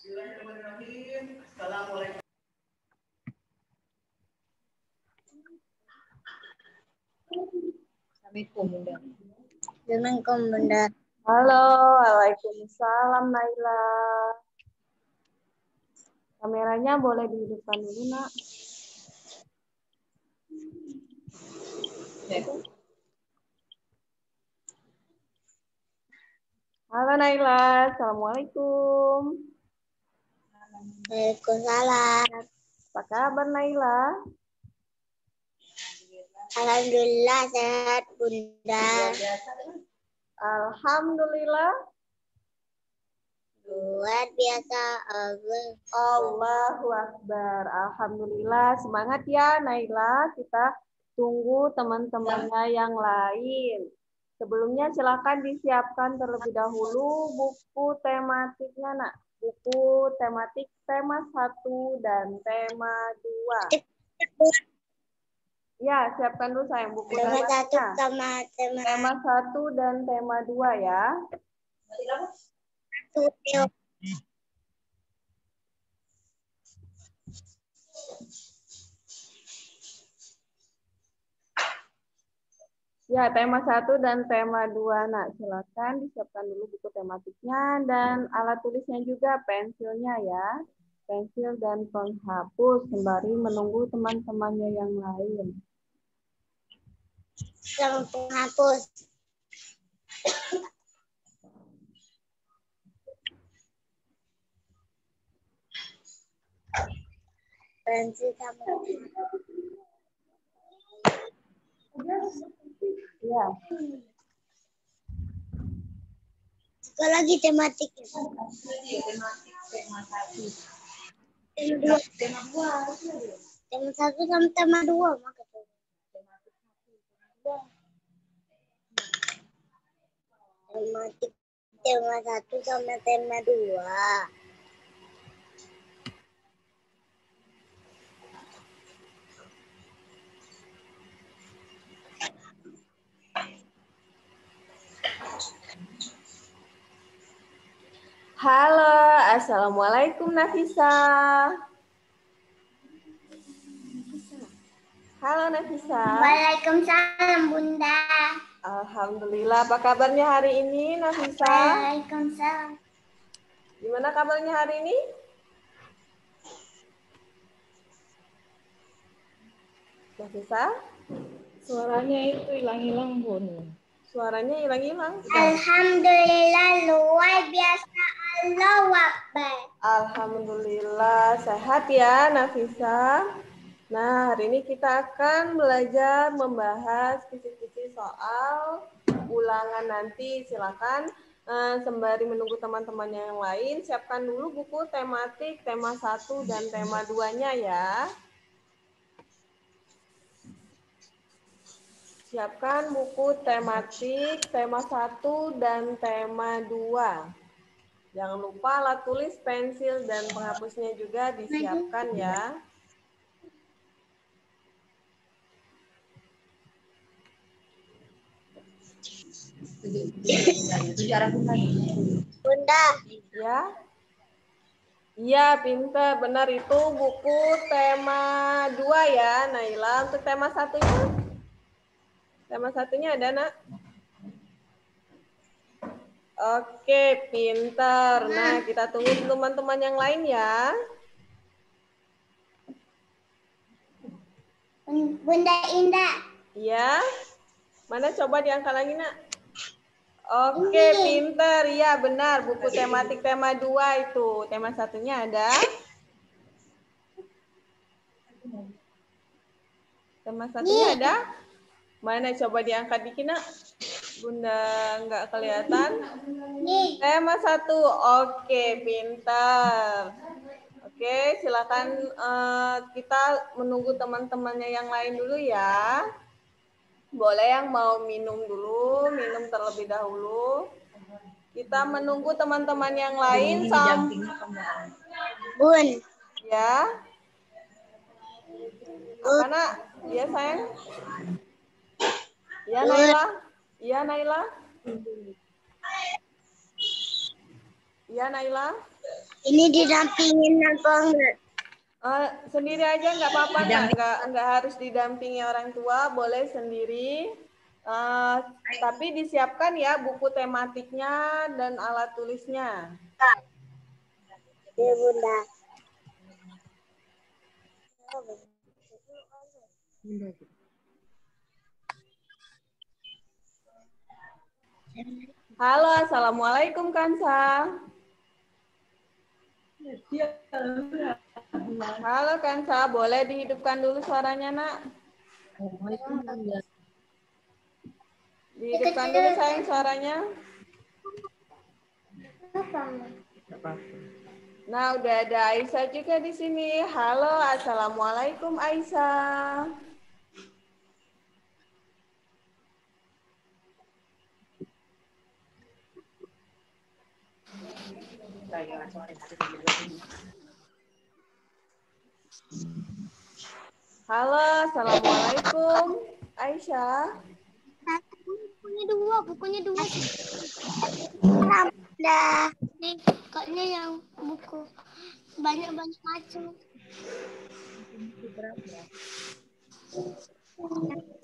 Bismillahirrahmanirrahim. Assalamualaikum. Assalamualaikum, Bunda. Assalamualaikum, Bunda. Halo, waalaikumsalam, Naila. Kameranya boleh dihidupkan dulu, Nak. Halo, Naila. Assalamualaikum. Waalaikumsalam. Apa kabar, Naila? Alhamdulillah sehat, Bunda. Alhamdulillah. Luar biasa. Allahu Akbar. Alhamdulillah. Semangat ya, Naila. Kita tunggu teman-temannya yang lain. Sebelumnya silakan disiapkan terlebih dahulu buku tematiknya, Nak. Buku tematik tema 1 dan tema 2. Ya, siapkan dulu sayang buku Tema 1 tematiknya. sama Tema 1 dan tema 2 ya. Ya, tema 1 dan tema 2, Nak. Silakan disiapkan dulu buku tematiknya dan alat tulisnya juga, pensilnya ya. Pensil dan penghapus sembari menunggu teman-temannya yang lain. Yang penghapus. Pensil sama. Ya. Sekali lagi tematiknya. Tema 1 sama tema 2. Tematik tema 1 sama tema 2. Halo, Assalamualaikum Nafisa. Halo Nafisa. Waalaikumsalam, Bunda. Alhamdulillah, apa kabarnya hari ini Nafisa? Waalaikumsalam. Gimana kabarnya hari ini? Nafisa? Suaranya itu hilang-hilang, Bun. Suaranya hilang-hilang. Alhamdulillah luar biasa. Allahu Akbar. Alhamdulillah sehat ya Nafisa. Nah, hari ini kita akan belajar membahas kisi-kisi soal ulangan nanti. Silakan sembari menunggu teman-teman yang lain, siapkan dulu buku tematik tema 1 dan tema 2-nya ya. Siapkan buku tematik tema 1 dan tema 2. Jangan lupa alat tulis, pensil, dan penghapusnya juga disiapkan ya. Bunda. Ya. Iya, pintar. Benar itu buku tema 2 ya, Naila. Untuk tema 1-nya? Tema 1-nya ada, Nak? Oke, pintar. Nah, kita tunggu teman-teman yang lain ya. Bunda Indah. Iya. Mana coba diangkat lagi, Nak? Oke, pintar. Iya, benar. Buku tematik tema 2 itu. Tema 1-nya ada. Tema 1-nya ada. Mana coba diangkat dikit, Nak? Bunda nggak kelihatan. Tema 1. Oke, pintar. Oke, silakan kita menunggu teman-temannya yang lain dulu ya. Boleh yang mau minum dulu, minum terlebih dahulu. Kita menunggu teman-teman yang lain Bun. Ya. Apa, Nak? Iya, sayang? Iya, Naila? Iya, Naila? Ya, Naila? Ini didampingin apa enggak? Sendiri aja nggak apa-apa, nggak harus didampingi orang tua, boleh sendiri. Tapi disiapkan ya buku tematiknya dan alat tulisnya. Ya, Bunda. Halo, Assalamualaikum Kansa. Halo Kansa, boleh dihidupkan dulu suaranya, Nak? Dihidupkan dulu sayang suaranya. Nah, udah ada Aisyah juga di sini. Halo, Assalamualaikum Aisyah. Halo, Assalamualaikum Aisyah. Bukunya dua sih. Udah. Nih, koknya yang buku banyak-banyak macam.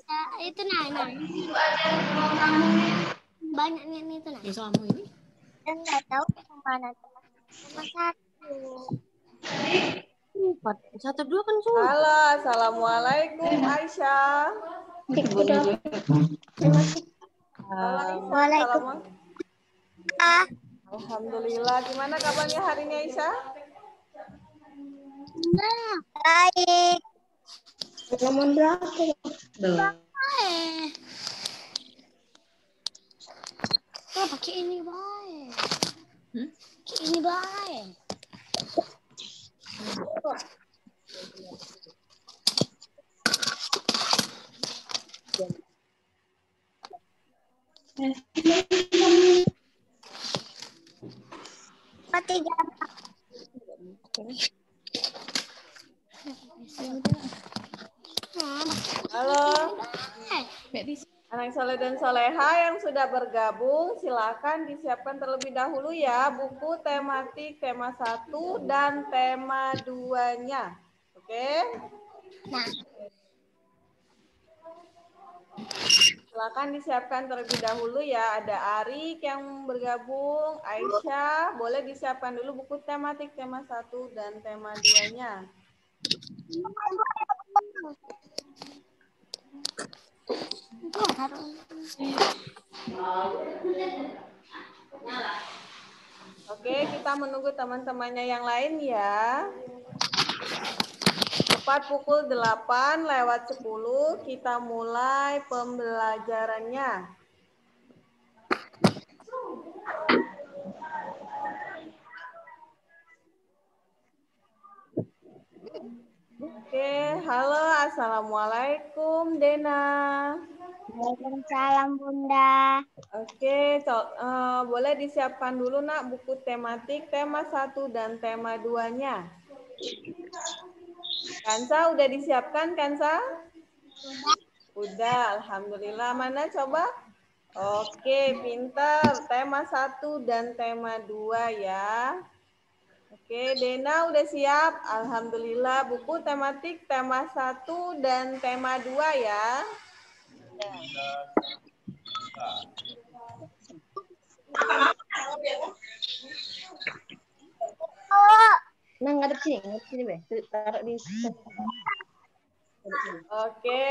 Ya, itu nah. Banyak nih itu nah. Yang sama ini? Enggak tahu kemana teman. Cuma satu. Satu dua kan sudah. Halo, Assalamualaikum Aisyah. Halo Aisyah, Assalamualaikum. Alhamdulillah, gimana kabarnya hari ini Aisyah? Baik. Nomor berapa? Baik. Oh, pakai ini baik. Pakai ini baik. Tiga. Halo. Anak soleh dan soleha yang sudah bergabung, silakan disiapkan terlebih dahulu ya buku tematik tema 1 dan tema 2-nya. Oke? Nah. Silakan disiapkan terlebih dahulu ya. Ada Arik yang bergabung, Aisyah, boleh disiapkan dulu buku tematik tema 1 dan tema 2-nya. Oke, kita menunggu teman-temannya yang lain ya. Tepat pukul 8:10 kita mulai pembelajarannya. Oke, halo, Assalamualaikum Dena. Waalaikumsalam Bunda. Oke, boleh disiapkan dulu nak buku tematik tema 1 dan tema 2-nya. Kansa udah disiapkan Kansa? Udah, Alhamdulillah. Mana coba? Oke, pintar. Tema 1 dan tema 2 ya. Oke, Dena udah siap? Alhamdulillah. Buku tematik tema 1 dan tema 2 ya. Nah, ngadep sini, Be. Taruh di. Oke.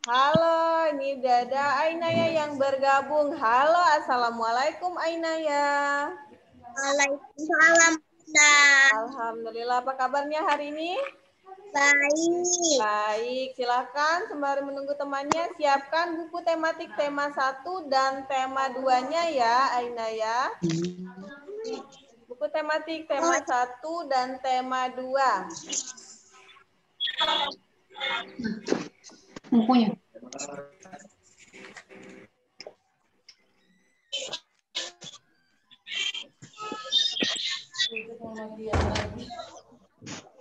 Halo, ini udah ada Ainaya yang bergabung. Halo, Assalamualaikum Ainaya. Waalaikumsalam Bunda. Alhamdulillah, apa kabarnya hari ini? Baik. Baik, silakan sembari menunggu temannya siapkan buku tematik tema 1 dan tema 2-nya ya, Ainaya. Buku tematik tema 1 dan tema 2. Bukunya.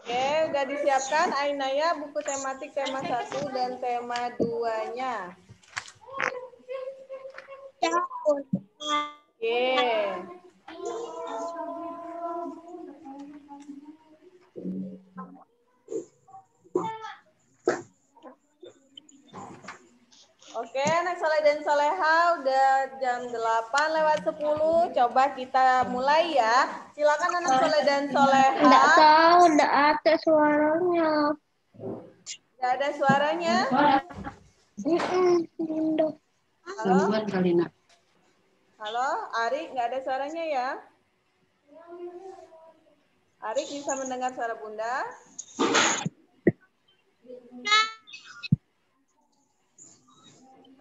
Oke, udah disiapkan Ainaya buku tematik tema 1 dan tema 2-nya. Oke. Oke, anak soleh dan soleha udah jam 8:10. Coba kita mulai ya. Silakan anak soleh dan soleha. Enggak tahu, enggak ada suaranya. Enggak ada suaranya. Halo? Halo, Arik, enggak ada suaranya ya? Arik bisa mendengar suara Bunda?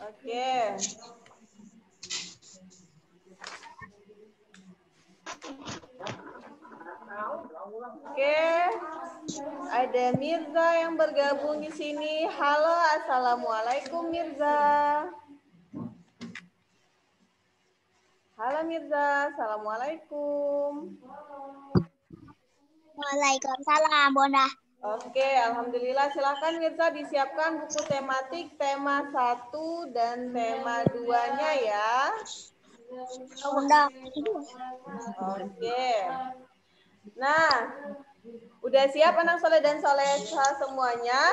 Oke. Oke. Ada Mirza yang bergabung di sini. Halo, assalamualaikum Mirza. Halo Mirza, assalamualaikum. Waalaikumsalam, Bunda. Oke, alhamdulillah. Silakan Mirza disiapkan buku tematik tema 1 dan tema 2-nya ya. Bunda. Oke. Nah, udah siap anak soleh dan soleha semuanya?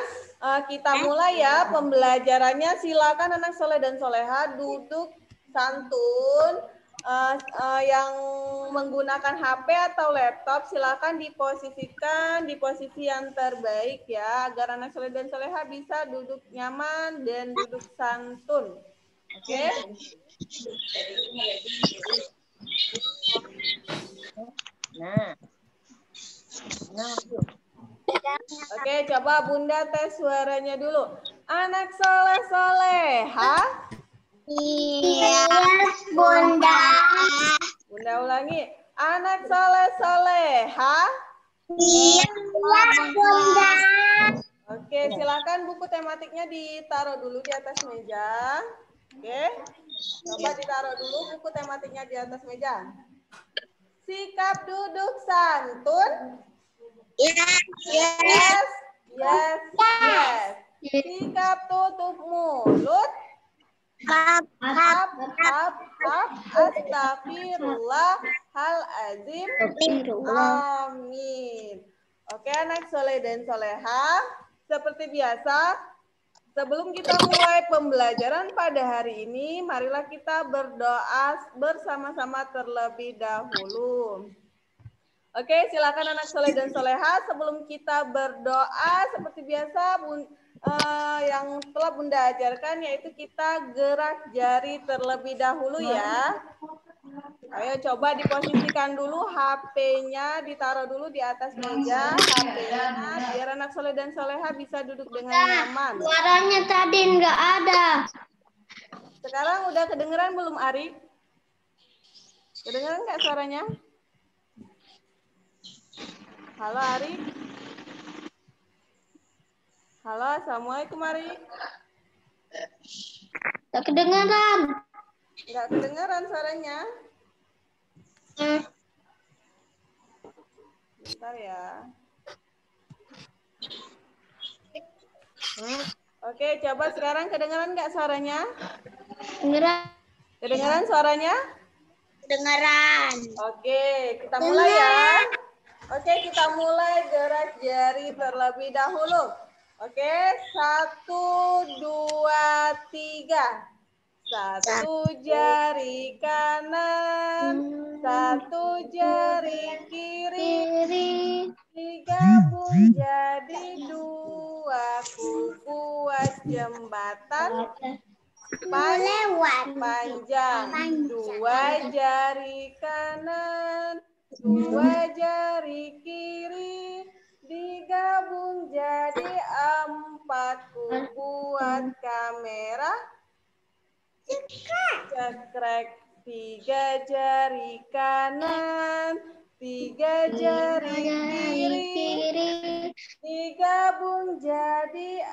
Kita mulai ya pembelajarannya. Silakan anak soleh dan soleha duduk santun. Yang menggunakan HP atau laptop silakan diposisikan di posisi yang terbaik ya, agar anak soleh dan soleha bisa duduk nyaman dan duduk santun. Oke? Nah. Nah, yuk. Oke, coba Bunda tes suaranya dulu. Anak soleh soleha. Iya, Bunda. Bunda ulangi. Anak soleh soleha. Iya, Bunda. Oke, silakan buku tematiknya ditaruh dulu di atas meja. Oke, coba ditaruh dulu buku tematiknya di atas meja. Sikap duduk santun. Yes. Sikap tutup mulut. Astagfirullahalazim. Amin. Oke, anak soleh dan soleha, seperti biasa, sebelum kita mulai pembelajaran pada hari ini, marilah kita berdoa bersama-sama terlebih dahulu. Oke, silakan anak soleh dan soleha, sebelum kita berdoa, seperti biasa, yang telah Bunda ajarkan, yaitu kita gerak jari terlebih dahulu ya. Ayo coba diposisikan dulu HP-nya, ditaruh dulu di atas meja HP-nya, biar anak soleh dan soleha bisa duduk dengan nyaman. Suaranya tadi nggak ada. Sekarang udah kedengeran belum, Ari? Kedengeran nggak suaranya? Halo, Ari? Halo, assalamualaikum, Ari. Tak kedengaran. Nggak kedengeran suaranya. Bentar ya. Oke, coba sekarang kedengeran nggak suaranya? Kedengaran. Kedengeran suaranya? Kedengaran. Oke, kita mulai ya. Oke, kita mulai gerak jari terlebih dahulu. Oke, 1, 2, 3. 1 jari kanan, 1 jari kiri, digabung jadi 2, ku buat jembatan panjang. 2 jari kanan, 2 jari kiri, digabung jadi 4, ku buat kamera cekrek. 3 jari kanan, 3 jari kiri, digabung jadi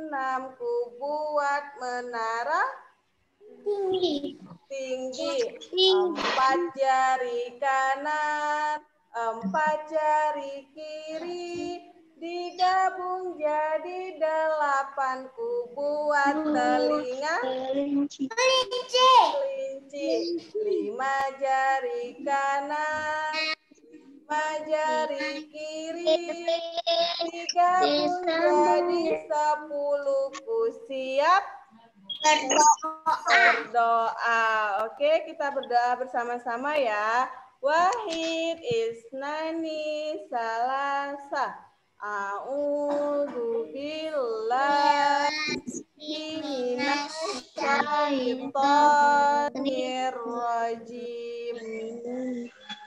6, ku buat menara tinggi. 4 jari kanan, 4 jari kiri, digabung jadi 8, ku buat telinga kelinci. kelinci, 5 jari kanan, 5 jari kiri, 3 pun jadi 10ku. Siap? Berdoa. Oke, kita berdoa bersama-sama ya. Wahid isnani salasa. A'udzu billahi minasyaitonir rajim.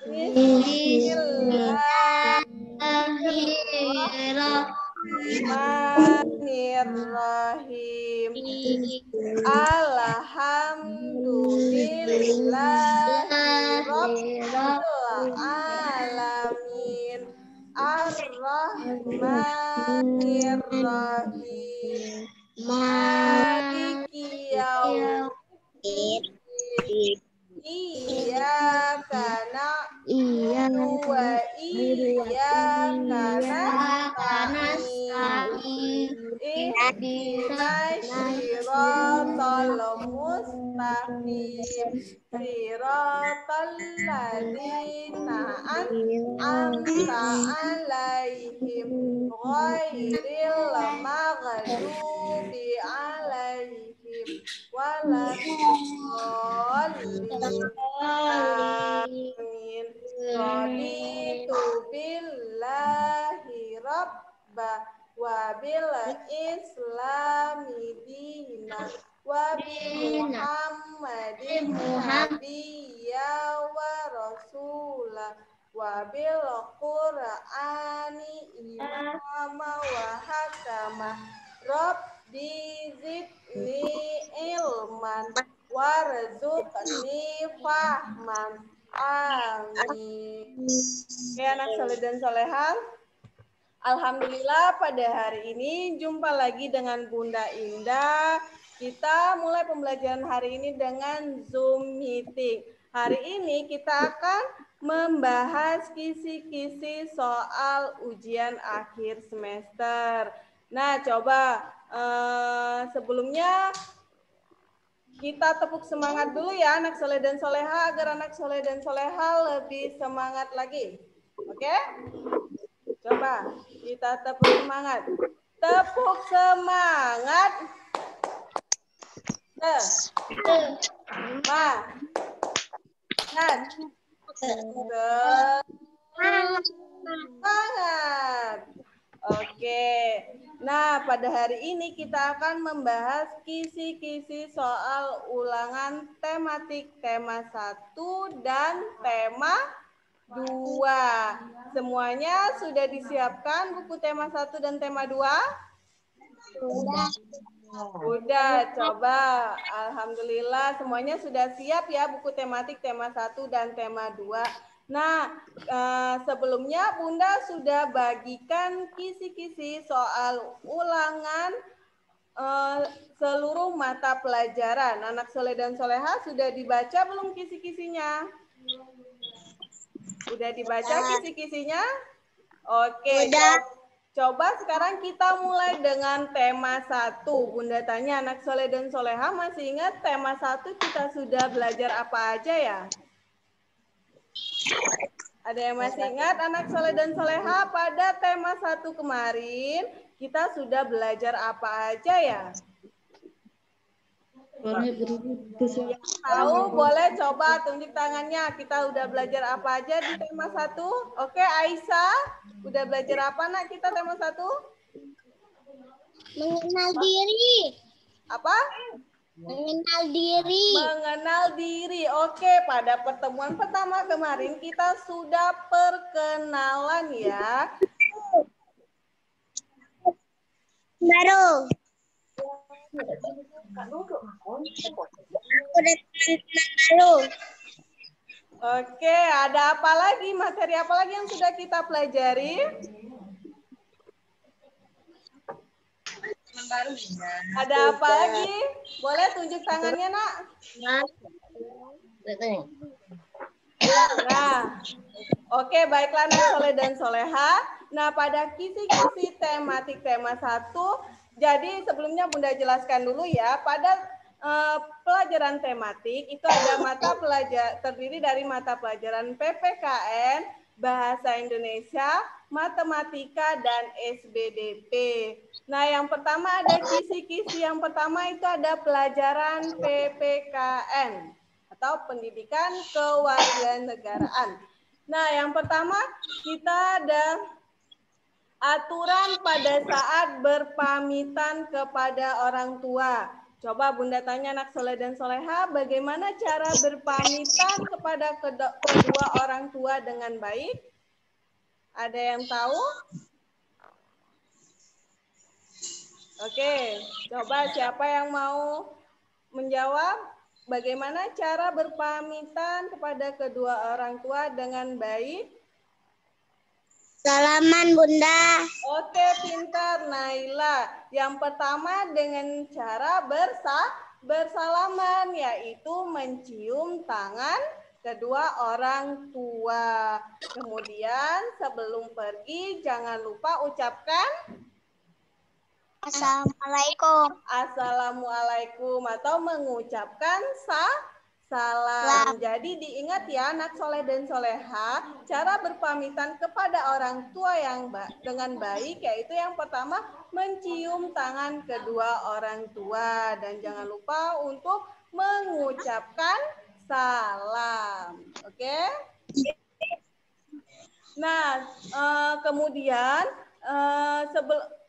Bismillahirrahmanirrahim. Alhamdulillahirabbil alamin. Ar-Rahmanir-Rahim. Maliki yaumiddin. Iyyaka na'budu wa iyyaka nasta'in. Ihdinas siratal mustaqim. Siratal ladzina an'amta 'alaihim ghairil maghdubi 'alaihim waladdallin. Amin. Raditu billahi rabba wa bil islami dina wa bi Muhammadin nabiyya wa rasula wa bil Qur'ani imama wa hakama. Rabbi zidni ilman warzuqni fahman. Amin. Oke, anak soleh dan solehah. Alhamdulillah pada hari ini jumpa lagi dengan Bunda Indah. Kita mulai pembelajaran hari ini dengan Zoom meeting. Hari ini kita akan membahas kisi-kisi soal ujian akhir semester. Nah, coba sebelumnya kita tepuk semangat dulu ya anak soleh dan soleha agar anak soleh dan soleha lebih semangat lagi. Oke? Coba kita tepuk semangat. Tepuk semangat. Semangat. Oke. Nah, pada hari ini kita akan membahas kisi-kisi soal ulangan tematik tema 1 dan tema 2. Semuanya sudah disiapkan buku tema 1 dan tema 2? Sudah, coba. Alhamdulillah semuanya sudah siap ya buku tematik tema 1 dan tema 2. Nah, sebelumnya Bunda sudah bagikan kisi-kisi soal ulangan seluruh mata pelajaran. Anak soleh dan soleha sudah dibaca belum kisi-kisinya? Udah dibaca kisi-kisinya? Oke. Coba sekarang kita mulai dengan tema 1. Bunda tanya anak soleh dan soleha masih ingat tema 1 kita sudah belajar apa aja ya? Ada yang masih ingat anak soleh dan soleha pada tema 1 kemarin kita sudah belajar apa aja ya? Yang tahu boleh coba tunjuk tangannya. Kita udah belajar apa aja di tema 1? Oke, Aisyah, udah belajar apa nak kita tema 1? Mengenal diri. Apa? Mengenal diri. Mengenal diri. Oke, pada pertemuan pertama kemarin kita sudah perkenalan ya. Baru. Oke, ada apa lagi? Materi apa lagi yang sudah kita pelajari? Ada apa lagi? Boleh tunjuk tangannya, Nak? Nah, oke, baiklah anak soleh dan soleha. Nah, pada kisi-kisi tematik tema 1, jadi sebelumnya Bunda jelaskan dulu ya, pada pelajaran tematik itu ada mata pelajaran terdiri dari mata pelajaran PPKN, Bahasa Indonesia, Matematika, dan SBDP. Nah, yang pertama ada kisi-kisi. Yang pertama itu ada pelajaran PPKN atau Pendidikan Kewarganegaraan. Nah, yang pertama kita ada aturan pada saat berpamitan kepada orang tua. Coba Bunda tanya anak soleh dan soleha, bagaimana cara berpamitan kepada kedua orang tua dengan baik? Ada yang tahu? Oke, coba siapa yang mau menjawab? Bagaimana cara berpamitan kepada kedua orang tua dengan baik? Salaman, Bunda. Oke, pintar Naila. Yang pertama dengan cara bersalaman, yaitu mencium tangan kedua orang tua. Kemudian sebelum pergi jangan lupa ucapkan Assalamualaikum. Assalamualaikum atau mengucapkan salam. Jadi diingat ya anak soleh dan soleha, cara berpamitan kepada orang tua yang dengan baik yaitu yang pertama mencium tangan kedua orang tua dan jangan lupa untuk mengucapkan salam. Oke? Nah, kemudian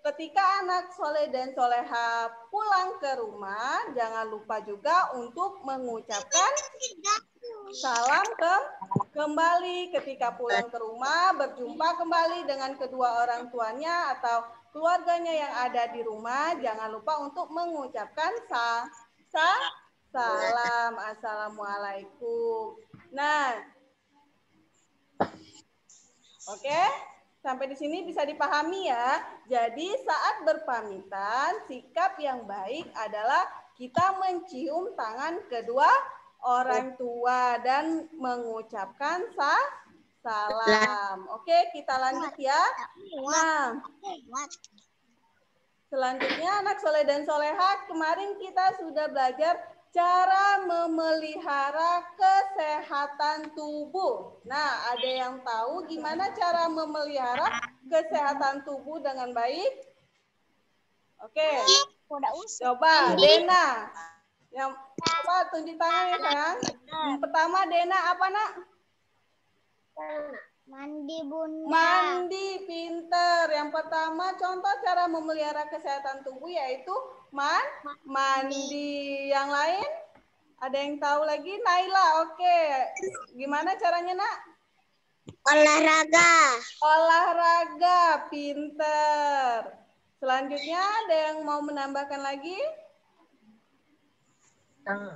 ketika anak soleh dan soleha pulang ke rumah, jangan lupa juga untuk mengucapkan salam kembali ketika pulang ke rumah, berjumpa kembali dengan kedua orang tuanya atau keluarganya yang ada di rumah. Jangan lupa untuk mengucapkan salam, assalamualaikum. Nah, oke? Sampai di sini bisa dipahami ya. Jadi saat berpamitan, sikap yang baik adalah kita mencium tangan kedua orang tua dan mengucapkan salam. Oke, kita lanjut ya. Nah, selanjutnya anak soleh dan soleha, kemarin kita sudah belajar cara memelihara kesehatan tubuh. Nah, ada yang tahu gimana cara memelihara kesehatan tubuh dengan baik? Oke, coba Dena. Yang coba tunjuk tangan ya sayang. Yang pertama Dena apa nak? Mandi, Bunda. Mandi, pinter. Yang pertama contoh cara memelihara kesehatan tubuh yaitu mandi. Yang lain? Ada yang tahu lagi? Naila, oke. Gimana caranya nak? Olahraga. Olahraga, pinter. Selanjutnya ada yang mau menambahkan lagi?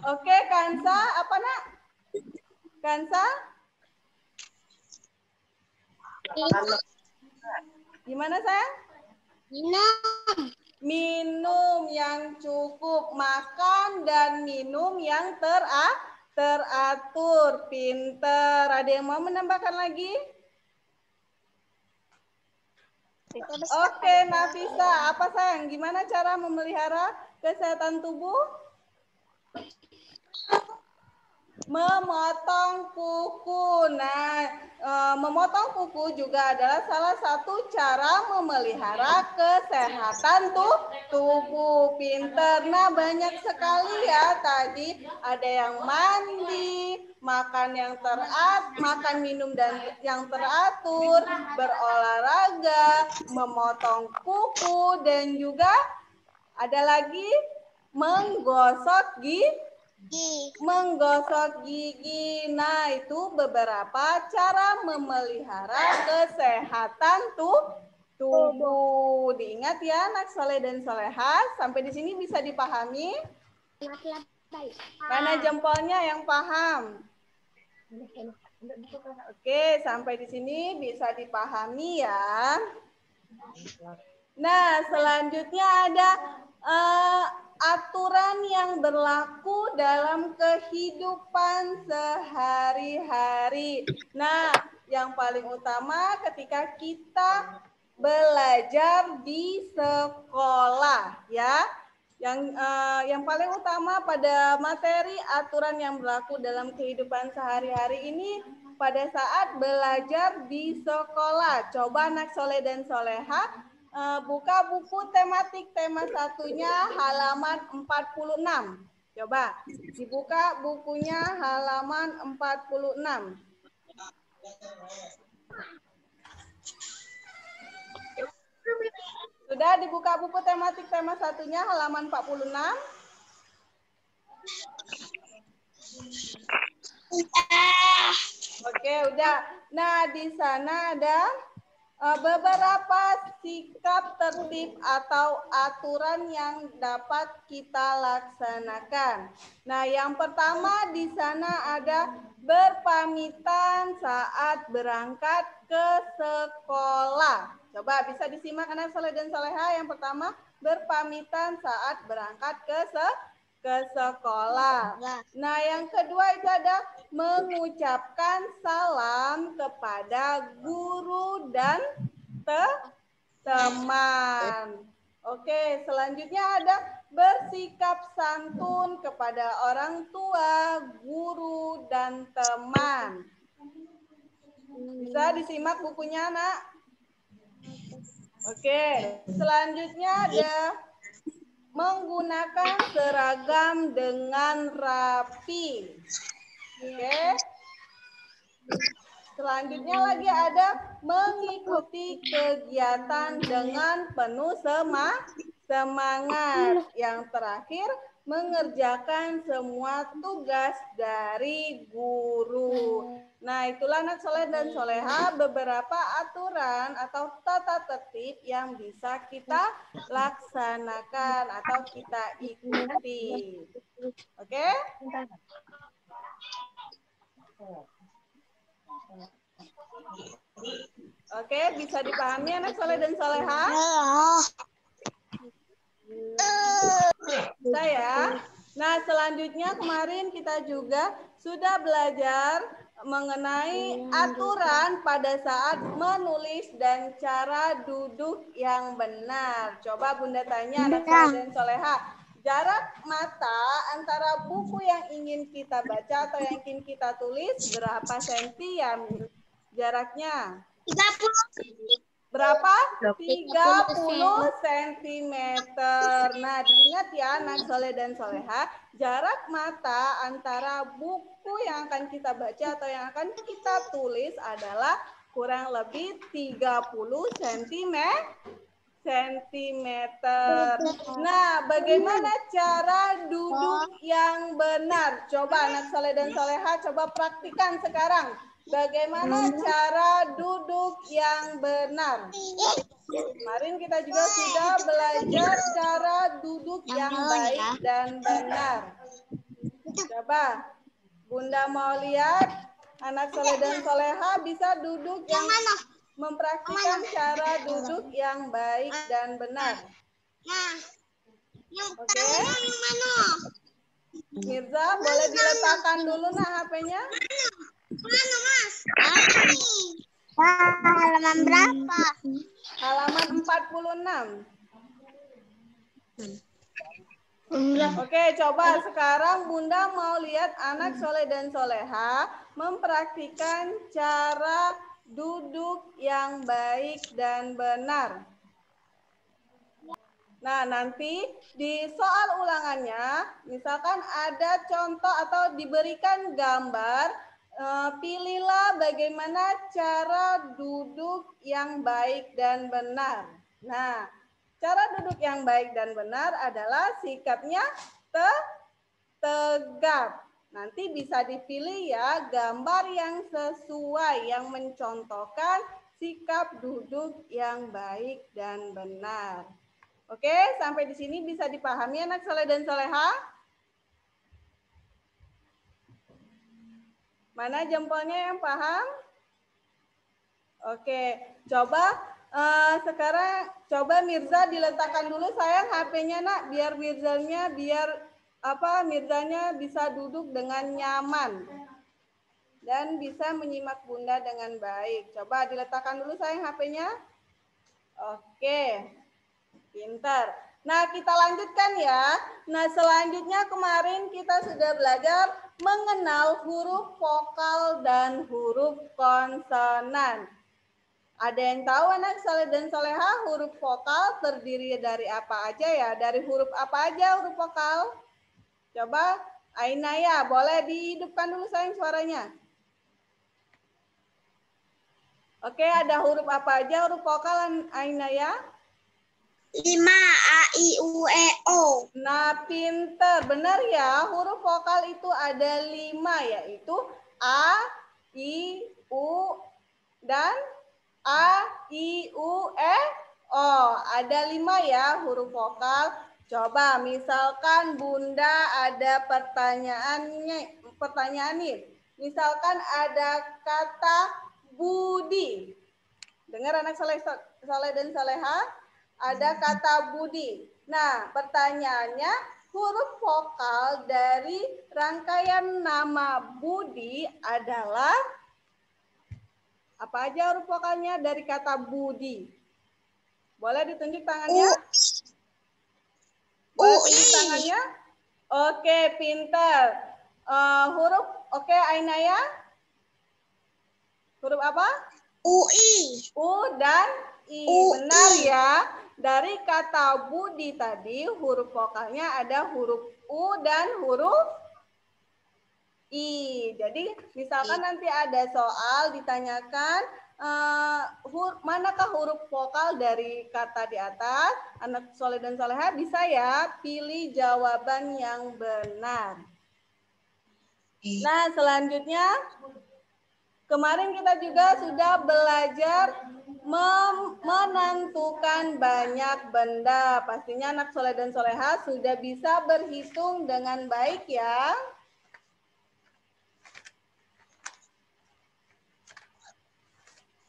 Oke, Kansa, apa nak? Kansa? Gimana sayang? Minum yang cukup, makan dan minum yang teratur, pinter. Ada yang mau menambahkan lagi? Oke, Nafisa, apa sayang? Gimana cara memelihara kesehatan tubuh? Memotong kuku. Nah, memotong kuku juga adalah salah satu cara memelihara kesehatan tubuh. Pinter. Nah, banyak sekali ya tadi. Ada yang mandi, makan minum dan yang teratur, berolahraga, memotong kuku, dan juga ada lagi menggosok gigi. Nah, itu beberapa cara memelihara kesehatan tubuh. Diingat ya anak soleh dan soleha. Sampai di sini bisa dipahami? Mana jempolnya yang paham? Oke, sampai di sini bisa dipahami ya. Nah, selanjutnya ada aturan yang berlaku dalam kehidupan sehari-hari. Nah, yang paling utama ketika kita belajar di sekolah, ya. Yang paling utama pada materi aturan yang berlaku dalam kehidupan sehari-hari ini pada saat belajar di sekolah. Coba anak soleh dan soleha buka buku tematik tema satunya halaman 46. Coba dibuka bukunya halaman 46. Sudah dibuka buku tematik tema satunya halaman 46? Oke, udah. Nah, di sana ada beberapa sikap tertib atau aturan yang dapat kita laksanakan. Nah, yang pertama di sana ada berpamitan saat berangkat ke sekolah. Coba bisa disimak anak soleh dan soleha. Yang pertama, berpamitan saat berangkat ke sekolah. Nah, yang kedua itu ada mengucapkan salam kepada guru dan teman. Oke, selanjutnya ada bersikap santun kepada orang tua, guru, dan teman. Bisa disimak bukunya, Nak? Oke, selanjutnya ada menggunakan seragam dengan rapi. Oke. Selanjutnya lagi ada mengikuti kegiatan dengan penuh semangat. Yang terakhir, mengerjakan semua tugas dari guru. Nah, itulah anak soleh dan soleha beberapa aturan atau tata tertib yang bisa kita laksanakan atau kita ikuti. Oke? Oke, bisa dipahami anak soleh dan soleha? Bisa ya? Nah, selanjutnya kemarin kita juga sudah belajar mengenai aturan pada saat menulis dan cara duduk yang benar. Coba Bunda tanya anak soleh dan soleha, jarak mata antara buku yang ingin kita baca atau yang ingin kita tulis berapa senti ya jaraknya? 30. Berapa? 30 cm. Nah, diingat ya anak soleh dan soleha, jarak mata antara buku yang akan kita baca atau yang akan kita tulis adalah kurang lebih 30 cm. Nah, bagaimana cara duduk yang benar? Coba anak soleh dan soleha, coba praktikan sekarang. Bagaimana cara duduk yang benar? Kemarin kita juga sudah belajar cara duduk yang baik dan benar. Coba, Bunda mau lihat anak soleh dan soleha bisa duduk yang mempraktikkan cara duduk yang baik dan benar. Oke. Mirza, boleh diletakkan dulu nak HP-nya? Mana, Mas? Halaman berapa? Halaman 46. Oke, coba sekarang Bunda mau lihat anak soleh dan soleha mempraktikkan cara duduk yang baik dan benar. Nah, nanti di soal ulangannya, misalkan ada contoh atau diberikan gambar, pilihlah bagaimana cara duduk yang baik dan benar. Nah, cara duduk yang baik dan benar adalah sikapnya tegap. Nanti bisa dipilih ya gambar yang sesuai, yang mencontohkan sikap duduk yang baik dan benar. Oke, sampai di sini bisa dipahami anak soleh dan soleha? Mana jempolnya yang paham? Oke, coba sekarang coba Mirza diletakkan dulu sayang HP-nya nak, biar Mirzanya Mirzanya bisa duduk dengan nyaman dan bisa menyimak Bunda dengan baik. Coba diletakkan dulu sayang HP-nya. Oke. Pintar. Nah, kita lanjutkan ya. Nah, selanjutnya kemarin kita sudah belajar mengenal huruf vokal dan huruf konsonan. Ada yang tahu anak soleh dan soleha huruf vokal terdiri dari apa aja ya? Dari huruf apa aja huruf vokal? Coba Ainaya, boleh dihidupkan dulu sayang suaranya. Oke, ada huruf apa aja huruf vokal Ainaya? 5. A, I, U, E, O. Nah, pinter. Benar ya, huruf vokal itu ada 5, yaitu A, I, U, dan A, I, U, E, O. Ada 5 ya huruf vokal. Coba misalkan Bunda ada pertanyaan nih. Misalkan ada kata budi. Dengar anak soleh dan soleha? Ada kata budi. Nah, pertanyaannya huruf vokal dari rangkaian nama Budi adalah apa aja huruf vokalnya dari kata Budi? Boleh ditunjuk tangannya? Boleh tunjuk tangannya? Oke, pinter. Huruf, oke Ainaya? Huruf apa? UI. U dan I. Benar ya. Dari kata budi tadi huruf vokalnya ada huruf U dan huruf I. Jadi misalkan nanti ada soal ditanyakan manakah huruf vokal dari kata di atas, anak soleh dan soleha bisa ya pilih jawaban yang benar. Nah selanjutnya kemarin kita juga sudah belajar menentukan banyak benda. Pastinya anak soleh dan soleha sudah bisa berhitung dengan baik ya.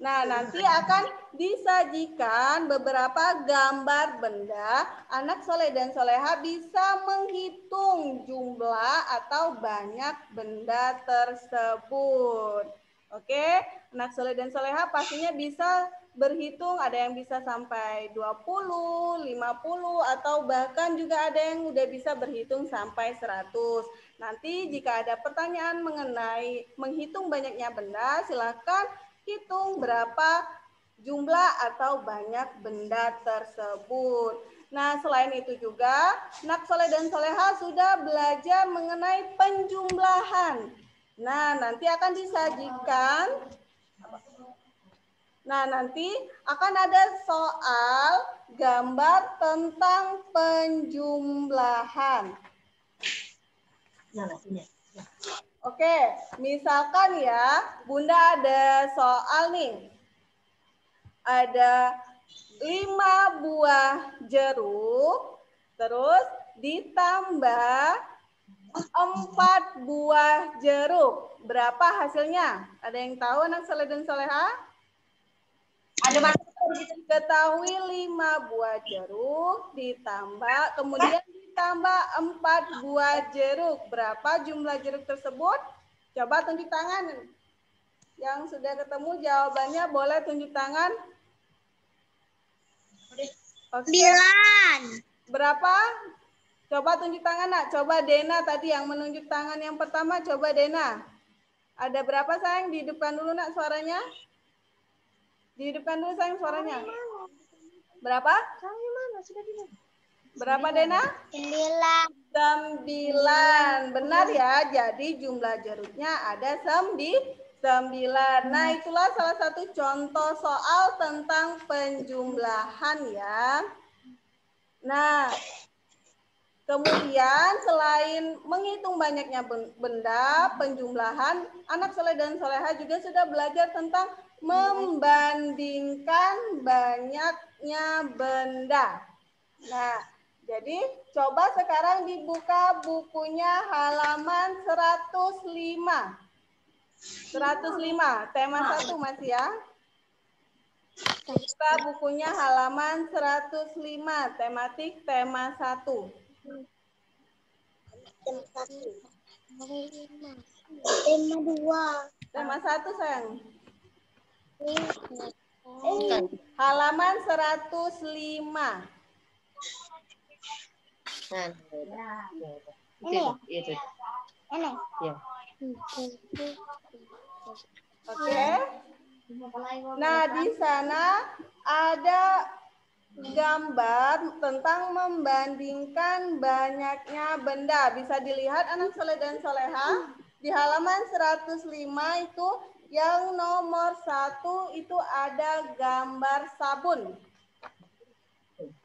Nah, nanti akan disajikan beberapa gambar benda. Anak soleh dan soleha bisa menghitung jumlah atau banyak benda tersebut. Oke, anak soleh dan soleha pastinya bisa berhitung, ada yang bisa sampai 20, 50, atau bahkan juga ada yang udah bisa berhitung sampai 100. Nanti jika ada pertanyaan mengenai menghitung banyaknya benda, silakan hitung berapa jumlah atau banyak benda tersebut. Nah, selain itu juga, anak soleh dan soleha sudah belajar mengenai penjumlahan. Nah, nanti akan disajikan. Nah, nanti akan ada soal gambar tentang penjumlahan. Oke, misalkan ya, Bunda ada soal nih. Ada 5 buah jeruk, terus ditambah 4 buah jeruk. Berapa hasilnya? Ada yang tahu anak soleh dan soleha? Ada diketahui 5 buah jeruk ditambah, kemudian ditambah 4 buah jeruk. Berapa jumlah jeruk tersebut? Coba tunjuk tangan. Yang sudah ketemu jawabannya boleh tunjuk tangan. 9. Berapa? Coba tunjuk tangan, Nak. Coba Dena tadi yang menunjuk tangan yang pertama. Coba Dena. Ada berapa sayang? Dihidupkan dulu Nak suaranya. Dihidupkan dulu sayang suaranya. Berapa? Berapa Dena? 9. Benar ya. Jadi jumlah jeruknya ada 9. Nah itulah salah satu contoh soal tentang penjumlahan ya. Nah kemudian selain menghitung banyaknya benda, penjumlahan, anak soleh dan soleha juga sudah belajar tentang membandingkan banyaknya benda. Nah, jadi coba sekarang dibuka bukunya halaman 105. 105, tema 1 masih ya. Buka bukunya halaman 105, tematik tema 1. Tema 2. Tema 1 sayang. Halaman 105. Nah, Ini ya? itu. Ini. Ya. Oke. Nah, di sana ada gambar tentang membandingkan banyaknya benda. Bisa dilihat anak soleh dan soleha di halaman 105 itu yang nomor 1 itu ada gambar sabun.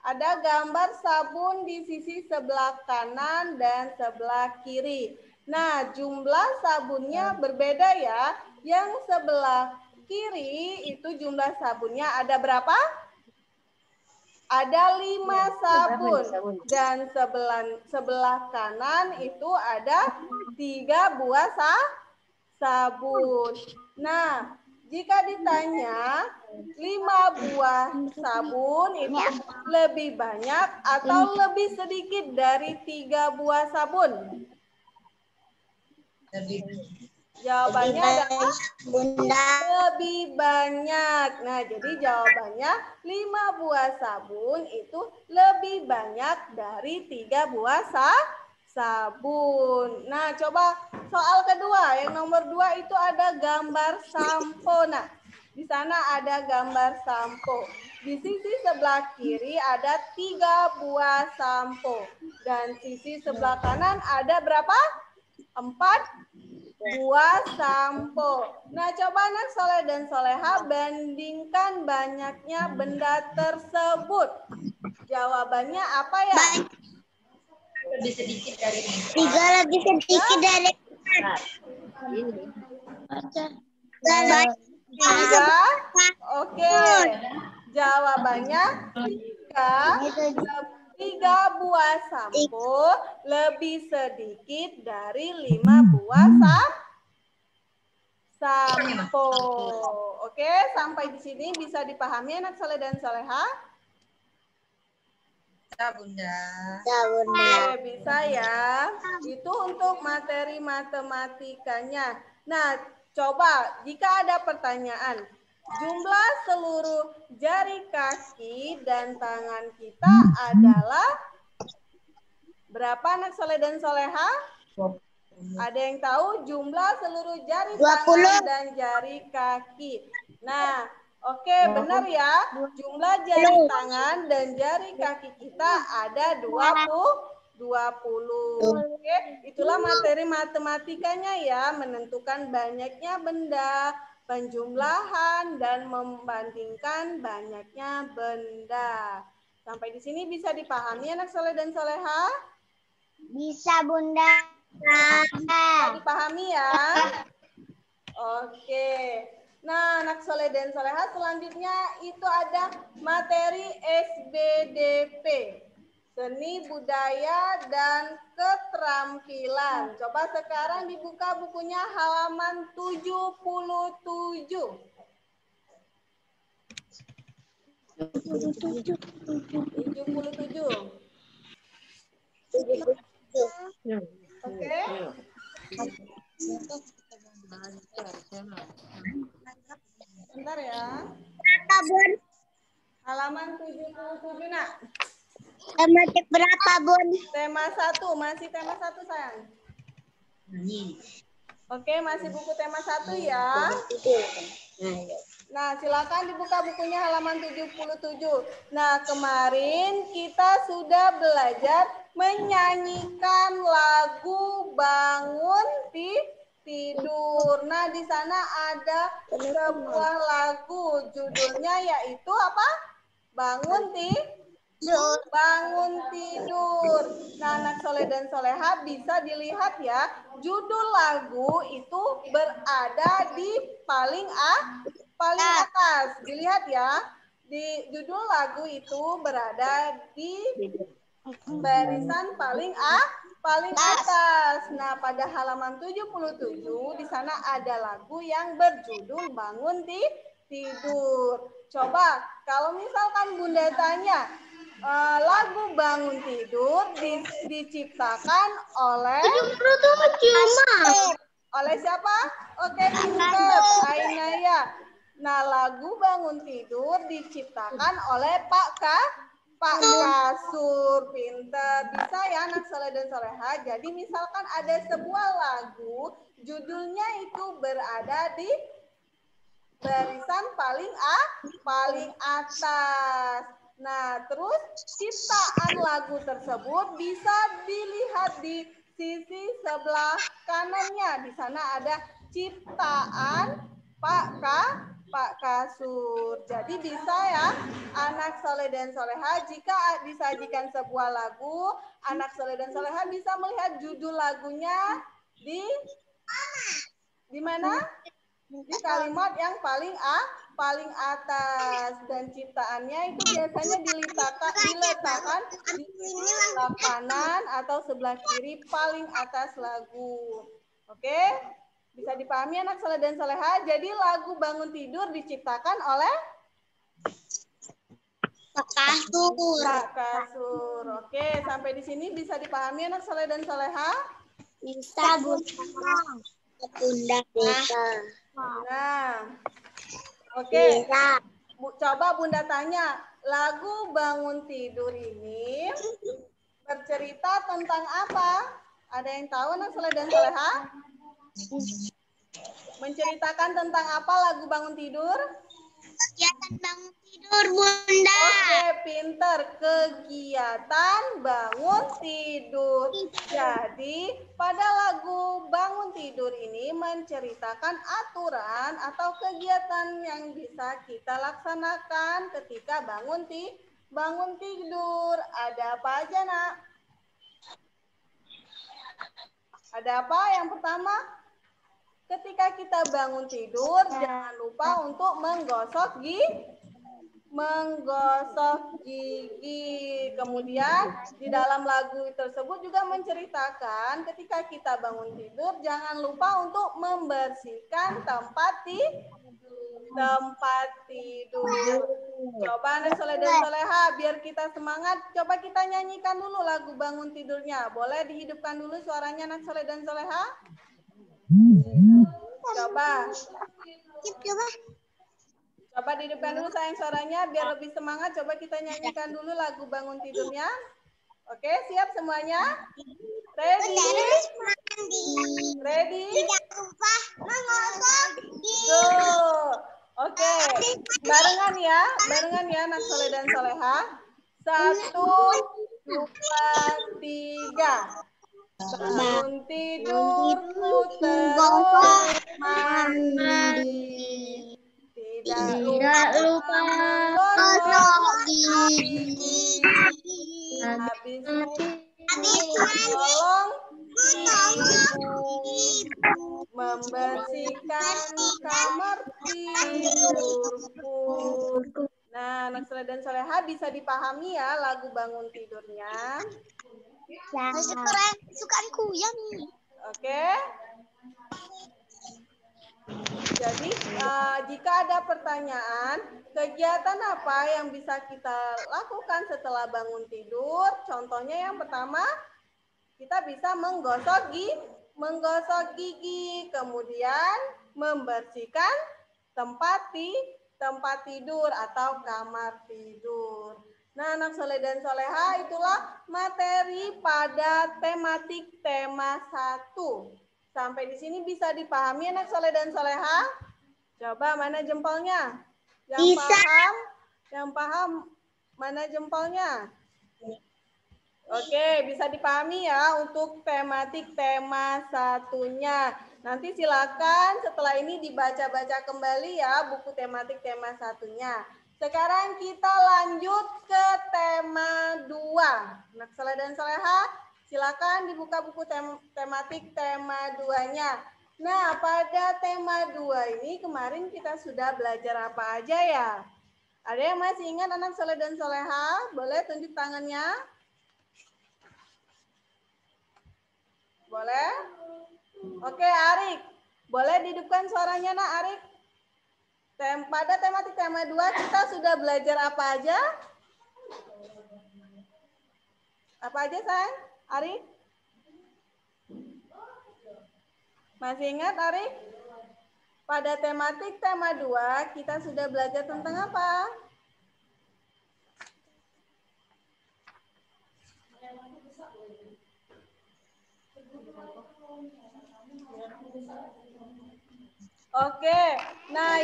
Ada gambar sabun di sisi sebelah kanan dan sebelah kiri. Nah, jumlah sabunnya berbeda ya. Yang sebelah kiri itu jumlah sabunnya ada berapa? Ada 5 sabun. Dan sebelah kanan itu ada 3 buah sabun. Nah, jika ditanya 5 buah sabun itu lebih banyak atau lebih sedikit dari 3 buah sabun? Jawabannya adalah lebih banyak. Nah, jadi jawabannya 5 buah sabun itu lebih banyak dari 3 buah sabun. Nah, coba soal kedua, yang nomor 2 itu ada gambar sampo. Nah, di sana ada gambar sampo. Di sisi sebelah kiri ada 3 buah sampo. Dan sisi sebelah kanan ada berapa? 4 buah sampo. Nah, coba anak soleh dan soleha bandingkan banyaknya benda tersebut. Jawabannya apa ya? Lebih sedikit dari 3 lebih sedikit dari 3. Oke. Jawabannya 3 buah sampo lebih sedikit dari 5 buah sampo. Oke, sampai di sini bisa dipahami anak soleh dan soleha? Ya, Bunda. Oke, bisa ya. Itu untuk materi matematikanya. Nah, coba jika ada pertanyaan, jumlah seluruh jari kaki dan tangan kita adalah berapa anak soleh dan soleha? Ada yang tahu jumlah seluruh jari tangan dan jari kaki? Nah, oke, benar ya. Jumlah jari tangan dan jari kaki kita ada 20. Oke, itulah materi matematikanya ya, menentukan banyaknya benda, penjumlahan, dan membandingkan banyaknya benda. Sampai di sini bisa dipahami anak soleh dan soleha? Bisa, Bunda. Bisa dipahami ya? Oke. Nah, anak soleh dan soleha selanjutnya itu ada materi SBDP. Seni Budaya dan Keterampilan. Coba sekarang dibuka bukunya halaman 77. 77. Oke. Bentar ya. Berapa, Bun? Halaman 77, Nak. Tematik berapa, Bun? Tema 1, masih tema 1 sayang. Oke, masih buku tema 1 ya. Nah, silakan dibuka bukunya halaman 77. Nah, kemarin kita sudah belajar menyanyikan lagu Bangun Tidur. Nah, di sana ada sebuah lagu, judulnya yaitu apa? Bangun tidur. Nah, anak soleh dan soleha bisa dilihat ya, judul lagu itu berada di paling atas. Dilihat ya, di judul lagu itu berada di barisan paling atas. Nah, pada halaman 77 di sana ada lagu yang berjudul Bangun Tidur. Coba kalau misalkan Bunda tanya, lagu Bangun Tidur diciptakan oleh siapa? Oke, pinter, Ainaya. Nah, lagu Bangun Tidur diciptakan oleh Pak Pak Kasur, pinter. Bisa ya anak soleh dan soleha. Jadi misalkan ada sebuah lagu, judulnya itu berada di barisan paling atas. Nah, terus ciptaan lagu tersebut bisa dilihat di sisi sebelah kanannya. Di sana ada ciptaan Pak Kasur. Jadi bisa ya anak soleh dan soleha jika disajikan sebuah lagu, anak soleh dan soleha bisa melihat judul lagunya di mana? Di kalimat yang paling atas, dan ciptaannya itu biasanya diletakkan di sebelah kanan atau sebelah kiri paling atas lagu. Oke? Bisa dipahami anak soleh dan soleha? Jadi lagu bangun tidur diciptakan oleh Pak Kasur. Pak Kasur. Oke, sampai di sini bisa dipahami anak soleh dan soleha? Bisa, Bunda. Bunda bisa. Nah, oke. Coba Bunda tanya, lagu bangun tidur ini bercerita tentang apa? Ada yang tahu anak soleh dan soleha? Menceritakan tentang apa lagu bangun tidur? Kegiatan bangun tidur, Bunda. Oke, pinter. Kegiatan bangun tidur. Jadi, pada lagu bangun tidur ini menceritakan aturan atau kegiatan yang bisa kita laksanakan ketika bangun tidur. Ada apa aja, Nak? Ada apa? Yang pertama, ketika kita bangun tidur, jangan lupa untuk menggosok gigi. Kemudian di dalam lagu tersebut juga menceritakan ketika kita bangun tidur, jangan lupa untuk membersihkan tempat tidur. Coba anak soleh dan soleha, biar kita semangat, coba kita nyanyikan dulu lagu bangun tidurnya. Boleh dihidupkan dulu suaranya anak soleh dan soleha? Coba dihidupkan dulu sayang suaranya biar lebih semangat. Coba kita nyanyikan dulu lagu bangun tidurnya. Oke, siap semuanya? Ready? Ready? Tidak lupa mengosok gigi. Go. Oke, barengan ya anak soleh dan soleha. 1, 2, 3. Bangun tidurku terus mandi. Tidak lupa menggosok gigi. Habis tolong ibu membersihkan kamar tidurku. Nah, anak soleh dan soleha bisa dipahami ya lagu bangun tidurnya. Sukaanku ya nih. Oke. Jadi jika ada pertanyaan, kegiatan apa yang bisa kita lakukan setelah bangun tidur? Contohnya yang pertama, kita bisa menggosok gigi, kemudian membersihkan tempat tidur atau kamar tidur. Nah, anak soleh dan soleha, itulah materi pada tematik tema 1. Sampai di sini bisa dipahami anak soleh dan soleha? Coba mana jempolnya? Yang paham mana jempolnya? Oke, bisa dipahami ya untuk tematik tema 1-nya. Nanti silakan setelah ini dibaca-baca kembali ya buku tematik tema 1-nya. Sekarang kita lanjut ke tema 2. Anak soleh dan soleha, silakan dibuka buku tematik tema 2-nya. Nah, pada tema 2 ini kemarin kita sudah belajar apa aja ya? Ada yang masih ingat anak soleh dan soleha? Boleh tunjuk tangannya? Boleh? Oke, Arik. Boleh dihidupkan suaranya, nak, Arik? Pada tematik tema 2 kita sudah belajar apa aja? Apa aja, sayang? Arik? Masih ingat, Arik? Pada tematik tema 2 kita sudah belajar tentang apa? Oke, nah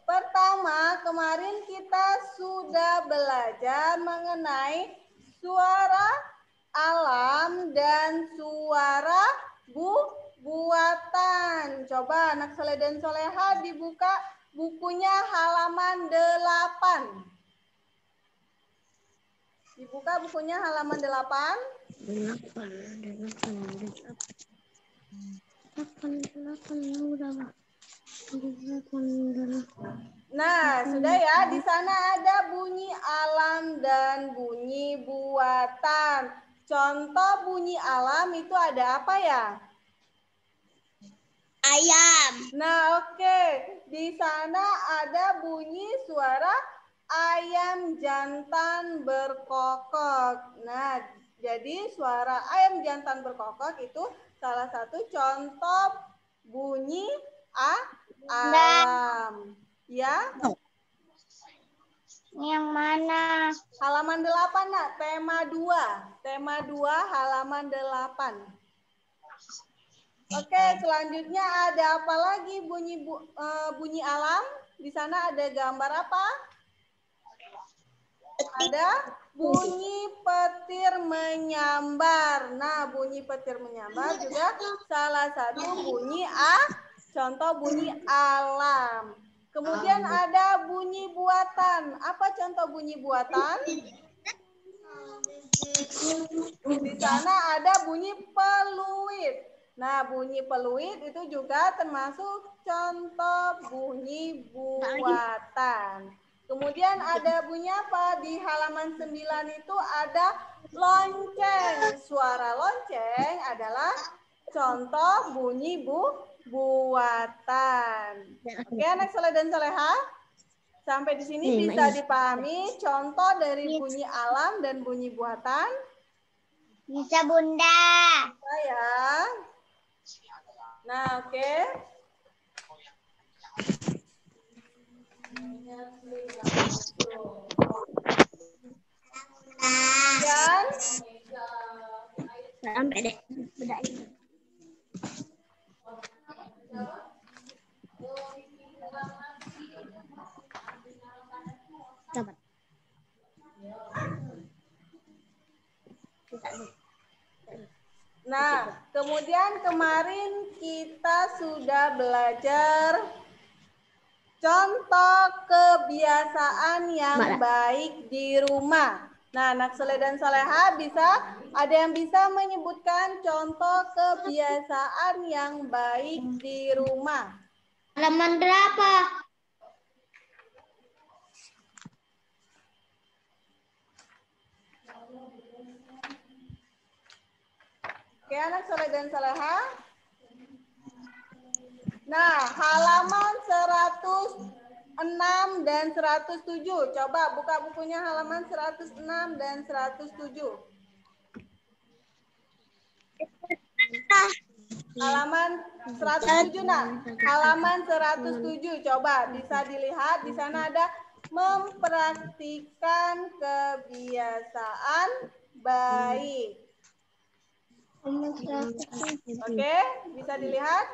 pertama kemarin kita sudah belajar mengenai suara alam dan suara buatan. Coba anak soleh dan soleha dibuka bukunya halaman 8. Dibuka bukunya halaman 8. Nah, sudah ya. Di sana ada bunyi alam dan bunyi buatan. Contoh bunyi alam itu ada apa ya? Ayam. Nah, oke. Di sana ada bunyi suara ayam jantan berkokok. Nah, jadi suara ayam jantan berkokok itu salah satu contoh bunyi alam. Ya? Yang mana? Halaman 8, Nak. Tema 2. Tema 2 halaman 8. Oke, selanjutnya ada apa lagi bunyi alam? Di sana ada gambar apa? Ada bunyi petir menyambar. Nah, bunyi petir menyambar juga salah satu bunyi contoh bunyi alam. Kemudian ada bunyi buatan. Apa contoh bunyi buatan? Di sana ada bunyi peluit. Nah, bunyi peluit itu juga termasuk contoh bunyi buatan. Kemudian ada bunyi apa? Di halaman 9 itu ada lonceng. Suara lonceng adalah contoh bunyi buatan. Oke, anak soleh dan soleha? Sampai di sini bisa dipahami contoh dari bunyi alam dan bunyi buatan? Bisa, Bunda. Bisa ya. Nah, oke. Dan Sampai deh. Coba. nah, kemudian kemarin kita sudah belajar contoh kebiasaan yang baik di rumah. Nah, anak soleh dan soleha ada yang bisa menyebutkan contoh kebiasaan yang baik di rumah. Halaman berapa? Oke, anak soleh dan soleha. Nah, halaman 106 dan 107. Coba buka bukunya halaman 106 dan 107. Halaman 107, Nak. Halaman 107. Coba bisa dilihat di sana ada mempraktikkan kebiasaan baik. Oke, bisa dilihat.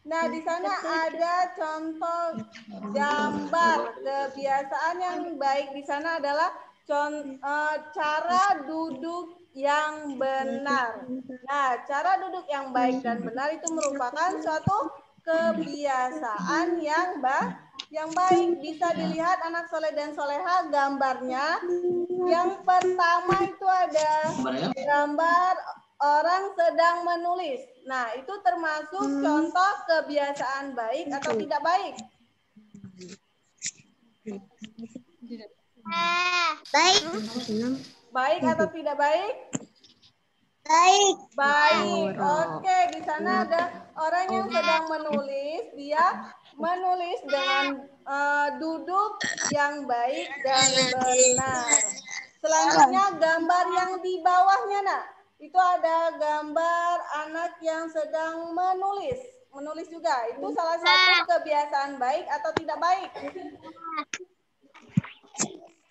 Nah, di sana ada contoh gambar kebiasaan yang baik. Di sana adalah cara duduk yang benar. Nah, cara duduk yang baik dan benar itu merupakan suatu kebiasaan yang baik. Bisa dilihat anak soleh dan soleha gambarnya. Yang pertama itu ada gambar orang sedang menulis. Nah, itu termasuk contoh kebiasaan baik atau tidak baik? Baik. Baik atau tidak baik? Baik. Baik. Oke, di sana ada orang yang sedang menulis. Dia menulis dengan duduk yang baik dan benar. Selanjutnya gambar yang di bawahnya, Nak. Itu ada gambar anak yang sedang menulis. Menulis juga. Itu salah satu kebiasaan baik atau tidak baik?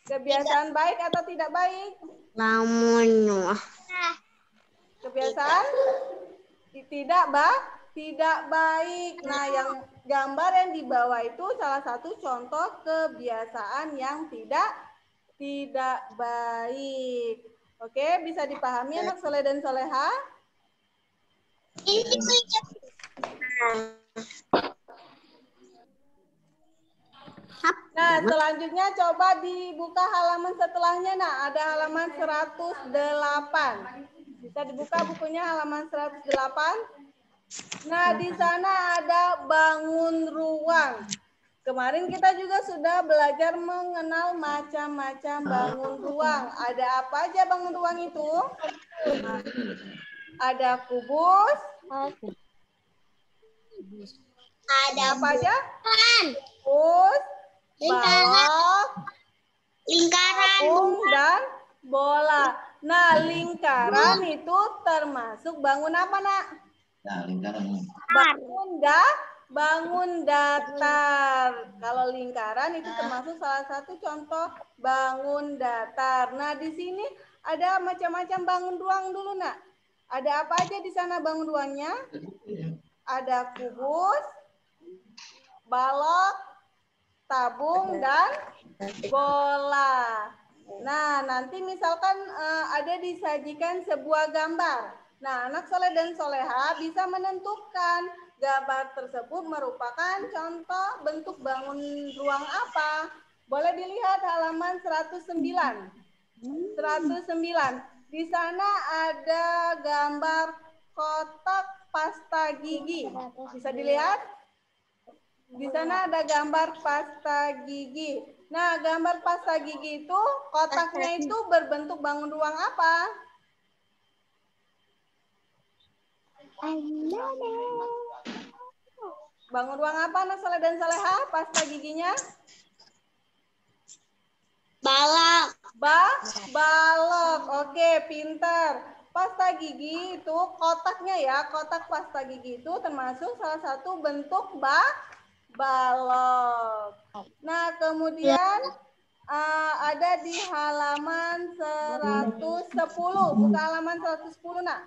Kebiasaan baik atau tidak baik? Lamun. kebiasaan tidak baik. Nah, yang gambar yang di bawah itu salah satu contoh kebiasaan yang tidak baik. Oke, bisa dipahami anak soleh dan soleha? Nah, selanjutnya coba dibuka halaman setelahnya. Nah, ada halaman 108. Bisa dibuka bukunya halaman 108. Nah, di sana ada bangun ruang. Kemarin kita juga sudah belajar mengenal macam-macam bangun ruang. Ada apa aja bangun ruang itu? Ada kubus. Ada apa aja? Kubus, balok, tabung, dan bola. Nah, lingkaran itu termasuk bangun apa, Nak? Bangun datar. Kalau lingkaran itu termasuk salah satu contoh bangun datar. Nah, di sini ada macam-macam bangun ruang dulu, Nak. Ada apa aja di sana bangun ruangnya? Ada kubus, balok, tabung, dan bola. Nah, nanti misalkan ada disajikan sebuah gambar. Nah, anak soleh dan soleha bisa menentukan gambar tersebut merupakan contoh bentuk bangun ruang apa. Boleh dilihat halaman 109. 109. Di sana ada gambar kotak pasta gigi. Bisa dilihat? Di sana ada gambar pasta gigi. Nah, gambar pasta gigi itu kotaknya itu berbentuk bangun ruang apa? Bangun ruang apa anak soleh dan soleha? Pasta giginya? Balok. Balok. Oke, pintar. Pasta gigi itu kotaknya ya, kotak pasta gigi itu termasuk salah satu bentuk balok. Nah, kemudian ada di halaman 110. Buka halaman 110, Nak.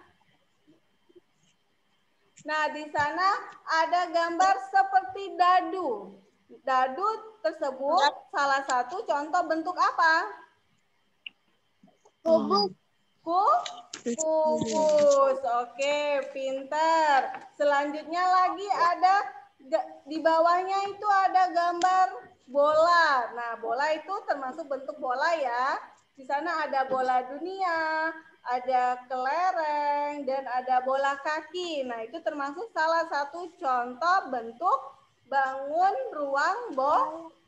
Nah, di sana ada gambar seperti dadu. Dadu tersebut salah satu contoh bentuk apa? Kubus. Kubus. Oke, pintar. Selanjutnya lagi ada di bawahnya itu ada gambar bola. Nah, bola itu termasuk bentuk bola ya. Di sana ada bola dunia, ada kelereng, dan ada bola kaki. Nah, itu termasuk salah satu contoh bentuk bangun ruang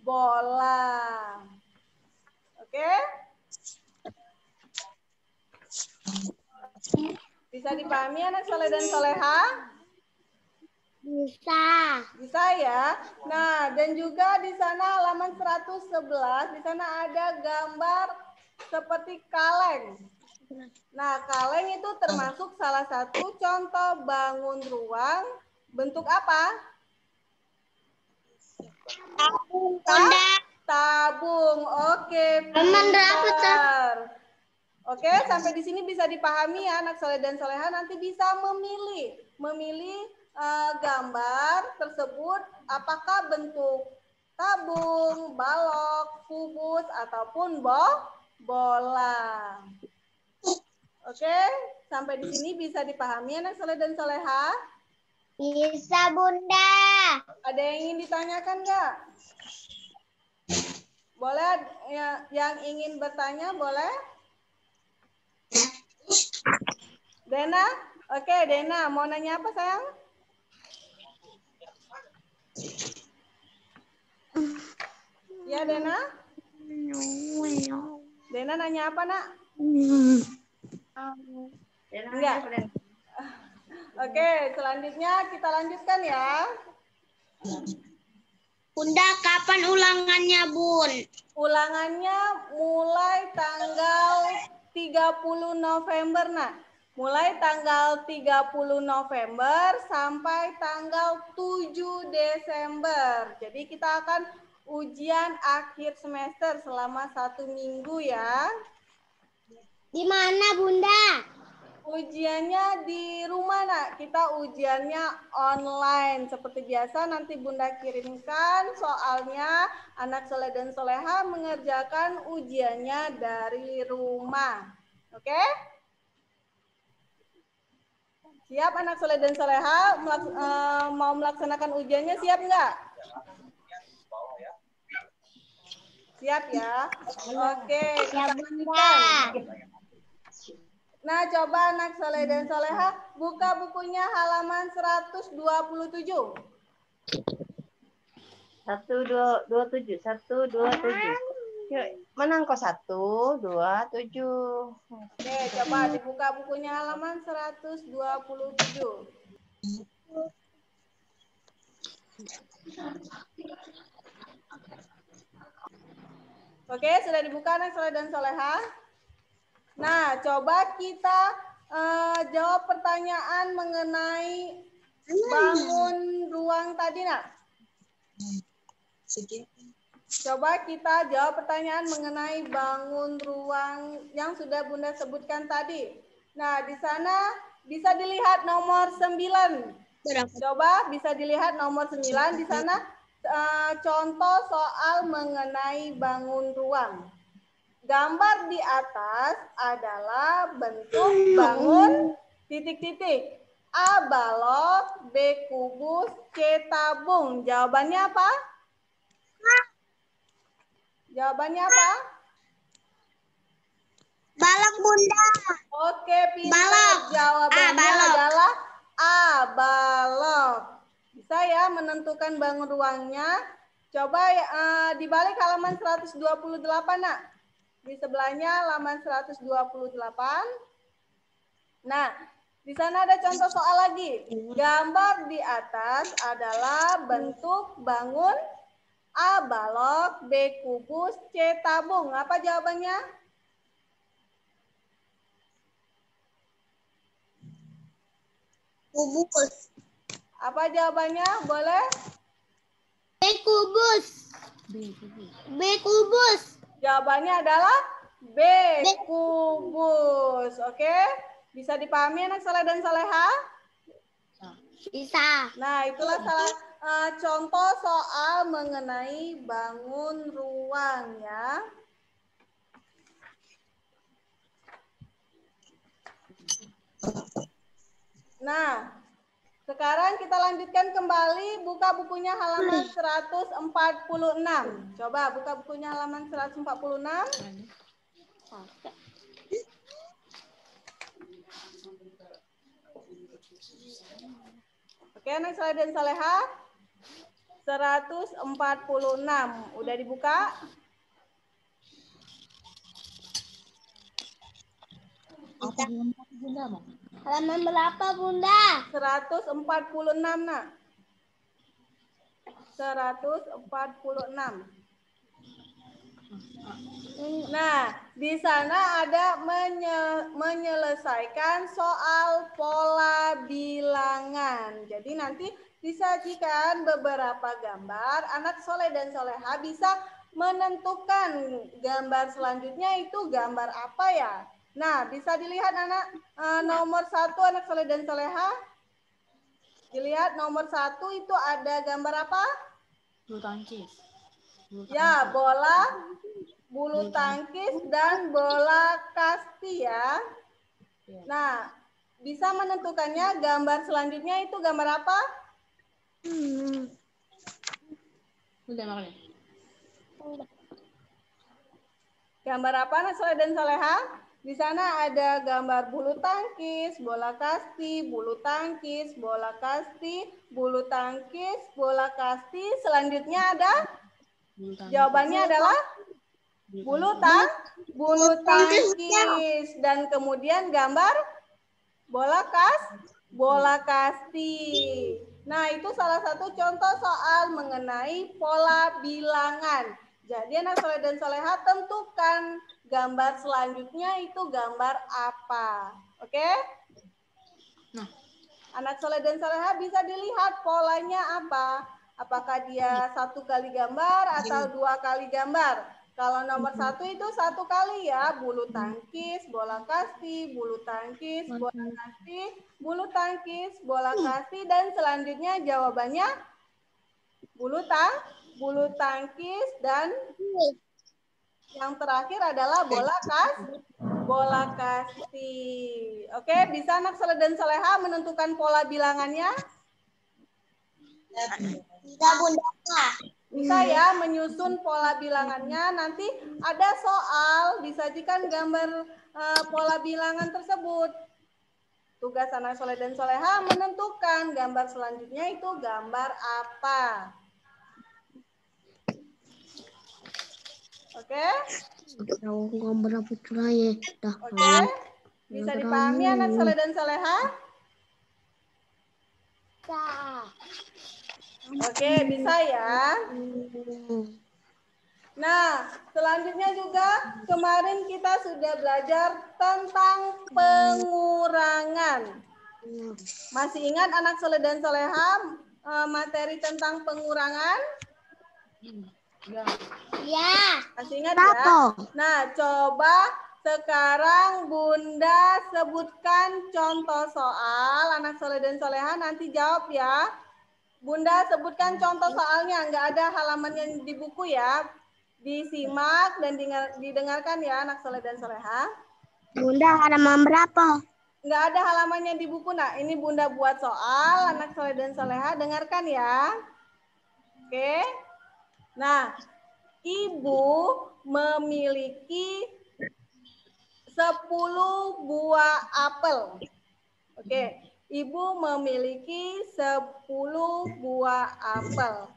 bola. Oke? Bisa dipahami anak soleh dan soleha? Bisa. Bisa ya. Nah, dan juga di sana halaman 111, di sana ada gambar seperti kaleng. Nah, kaleng itu termasuk salah satu contoh bangun ruang bentuk apa? Tabung. Tabung. Oke, pintar. Oke, sampai di sini bisa dipahami ya anak soleh dan soleha, nanti bisa memilih gambar tersebut apakah bentuk tabung, balok, kubus ataupun bola. Oke, sampai di sini bisa dipahami anak soleh dan soleha? Bisa, Bunda. Ada yang ingin ditanyakan nggak? Boleh yang ingin bertanya boleh? Dena? Oke, Dena. Mau nanya apa, sayang? Ya, Dena? Dena nanya apa, Nak? Enggak. Oke, selanjutnya kita lanjutkan ya. Bunda, kapan ulangannya, Bun? Ulangannya mulai tanggal 30 November, Nak. Mulai tanggal 30 November sampai tanggal 7 Desember. Jadi kita akan ujian akhir semester selama 1 minggu ya. Di mana, Bunda? Ujiannya di rumah, Nak. Kita ujiannya online. Seperti biasa, nanti Bunda kirimkan soalnya. Anak soleh dan soleha mengerjakan ujiannya dari rumah. Oke? Siap anak soleh dan soleha? Mau melaksanakan ujiannya, siap nggak? Siap ya? Oke, kita lanjutkan. Nah, coba anak soleh dan soleha buka bukunya halaman 127. 127, 127. Menang kok 127. Oke, coba dibuka bukunya halaman 127. Oke, sudah dibuka anak soleh dan soleha? Nah, coba kita jawab pertanyaan mengenai bangun ruang tadi, Nak. Coba kita jawab pertanyaan mengenai bangun ruang yang sudah Bunda sebutkan tadi. Nah, di sana bisa dilihat nomor 9. Coba bisa dilihat nomor 9 di sana contoh soal mengenai bangun ruang. Gambar di atas adalah bentuk bangun titik-titik. A balok, B kubus, C tabung. Jawabannya apa? Jawabannya apa? Balok, Bunda. Oke, pintar. Balok. Jawabannya balok. adalah A balok. Bisa ya menentukan bangun ruangnya. Coba di balik halaman 128, Nak. Di sebelahnya halaman 128. Nah, di sana ada contoh soal lagi. Gambar di atas adalah bentuk bangun A balok, B kubus, C tabung. Apa jawabannya? Kubus. Apa jawabannya? Boleh? B kubus. B kubus. Jawabannya adalah B kubus. Oke? Bisa dipahami anak soleh dan soleha? Bisa. Nah, itulah salah contoh soal mengenai bangun ruang ya. Nah, sekarang kita lanjutkan kembali, buka bukunya halaman 146. Coba buka bukunya halaman 146. Oke, anak soleh dan soleha. 146. Udah dibuka? Halaman berapa, Bunda? 146, Nak. 146. Nah, di sana ada menyelesaikan soal pola bilangan. Jadi nanti disajikan beberapa gambar. Anak soleh dan soleha bisa menentukan gambar selanjutnya itu gambar apa ya. Nah, bisa dilihat anak nomor 1 anak soleh dan soleha. Dilihat nomor 1 itu ada gambar apa? Bulu tangkis. Ya, bola, bulu tangkis, dan bola kasti ya. Nah, bisa menentukannya gambar selanjutnya itu gambar apa? Udah makan ya? Gambar apa anak soleh dan soleha? Di sana ada gambar bulu tangkis, bola kasti, bulu tangkis, bola kasti, bulu tangkis, bola kasti. Selanjutnya ada? Jawabannya adalah bulu tangkis. Dan kemudian gambar bola kasti. Nah, itu salah satu contoh soal mengenai pola bilangan. Jadi anak soleh dan soleha tentukan gambar selanjutnya itu gambar apa. Oke? Nah. Anak soleh dan soleha bisa dilihat polanya apa. Apakah dia 1 kali gambar atau 2 kali gambar. Kalau nomor 1 itu 1 kali ya, bulu tangkis, bola kasti, bulu tangkis, bola kasti, bulu tangkis, bola kasti, dan selanjutnya jawabannya bulu tangkis, dan yang terakhir adalah bola kasti. Oke, bisa anak soleh dan soleha menentukan pola bilangannya? Tidak, Bunda. Bisa ya menyusun pola bilangannya. Nanti ada soal disajikan gambar pola bilangan tersebut. Tugas anak soleh dan soleha menentukan gambar selanjutnya itu gambar apa. Oke? Gambar apa ya? Oke? Bisa dipahami anak soleh dan soleha? Oke, bisa ya. Nah, selanjutnya juga kemarin kita sudah belajar tentang pengurangan. Masih ingat anak soleh dan soleha materi tentang pengurangan? Ya. Masih ingat ya? Nah, coba sekarang Bunda sebutkan contoh soal. Anak soleh dan soleha nanti jawab ya. Bunda sebutkan contoh soalnya, nggak ada halaman yang di buku ya. Disimak dan didengarkan ya anak soleh dan soleha. Bunda halaman berapa? Nggak ada halamannya di buku. Nah, ini Bunda buat soal, anak soleh dan soleha dengarkan ya. Oke. Nah, Ibu memiliki 10 buah apel. Oke. Ibu memiliki 10 buah apel.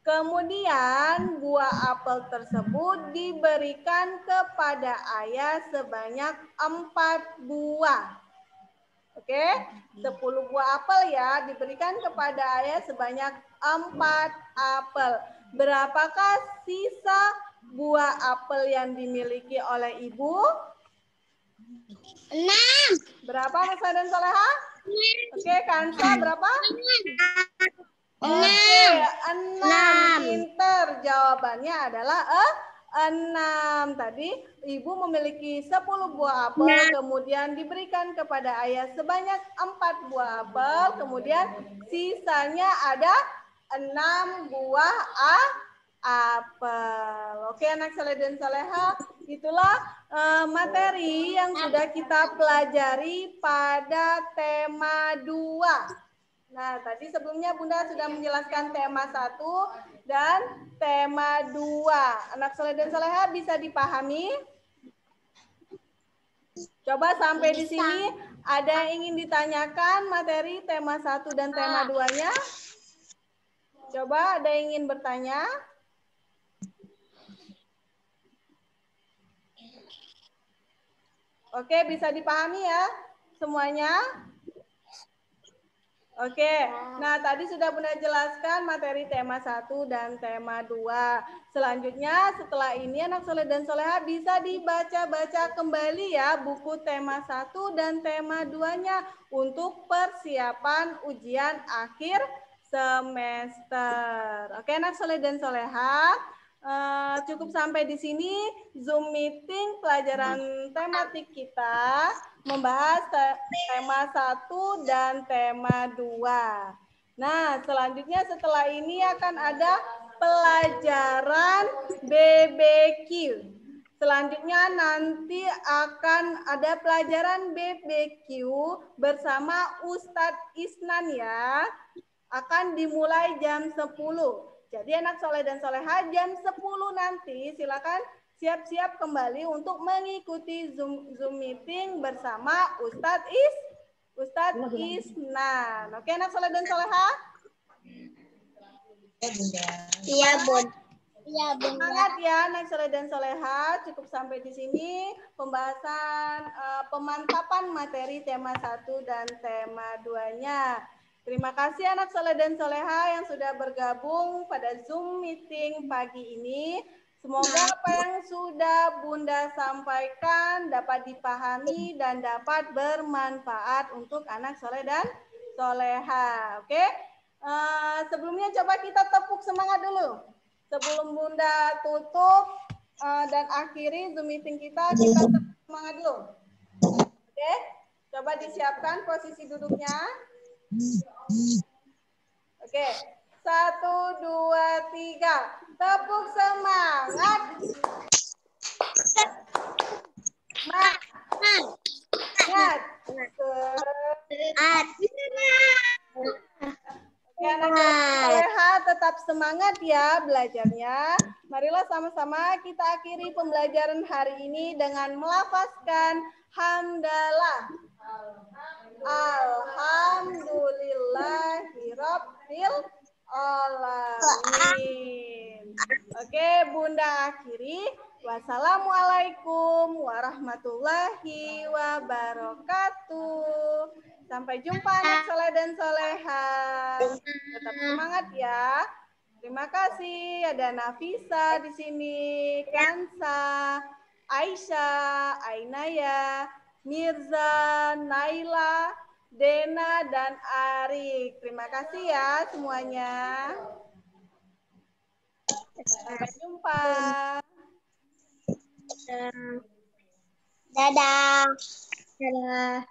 Kemudian buah apel tersebut diberikan kepada ayah sebanyak 4 buah. Oke, 10 buah apel ya diberikan kepada ayah sebanyak 4 apel. Berapakah sisa buah apel yang dimiliki oleh ibu? 6. Berapa Mas dan Soleha? Oke, Kansa berapa? 6. Oke, 6. Pinter. Jawabannya adalah 6. Tadi ibu memiliki 10 buah apel, kemudian diberikan kepada ayah sebanyak 4 buah apel, kemudian sisanya ada 6 buah apel. Oke, anak soleh dan soleha, itulah materi yang sudah kita pelajari pada tema 2. Nah, tadi sebelumnya Bunda sudah menjelaskan tema 1 dan tema 2. Anak soleh dan soleha bisa dipahami? Coba sampai di sini ada yang ingin ditanyakan materi tema 1 dan tema 2-nya? Coba ada yang ingin bertanya? Oke, bisa dipahami ya semuanya? Oke, nah tadi sudah Bunda jelaskan materi tema 1 dan tema 2. Selanjutnya setelah ini anak soleh dan soleha bisa dibaca-baca kembali ya buku tema 1 dan tema 2-nya untuk persiapan ujian akhir semester. Oke anak soleh dan soleha, cukup sampai di sini Zoom meeting pelajaran tematik kita membahas tema 1 dan tema 2. Nah, selanjutnya setelah ini akan ada pelajaran BBQ. Selanjutnya nanti akan ada pelajaran BBQ bersama Ustadz Isnan ya. Akan dimulai jam 10. Jadi anak soleh dan soleha jam 10 nanti silakan siap-siap kembali untuk mengikuti Zoom meeting bersama Ustadz Isnan. Oke anak soleh dan soleha? Iya, Bun. Iya, Bun. Semangat ya anak soleh dan soleha. Cukup sampai di sini pembahasan pemantapan materi tema 1 dan tema 2-nya. Terima kasih anak soleh dan soleha yang sudah bergabung pada Zoom meeting pagi ini. Semoga apa yang sudah Bunda sampaikan dapat dipahami dan dapat bermanfaat untuk anak soleh dan soleha. Oke? Sebelumnya coba kita tepuk semangat dulu. Sebelum Bunda tutup dan akhiri Zoom meeting kita. Kita semangat dulu. Oke, coba disiapkan posisi duduknya. Oke, 1, 2, 3. Tepuk semangat. Semangat. Oke, anak-anak soleha, tetap semangat ya belajarnya. Marilah sama-sama kita akhiri pembelajaran hari ini dengan melafazkan hamdalah. Alhamdulillahirabbil alamin. Oke, Bunda akhiri. Wassalamualaikum warahmatullahi wabarakatuh. Sampai jumpa anak soleh dan soleha. Tetap semangat ya. Terima kasih. Ada Nafisa di sini, Kansa, Aisyah, Ainaya, Mirza, Naila, Dena, dan Arik. Terima kasih ya semuanya. Sampai jumpa. Dadah. Dadah.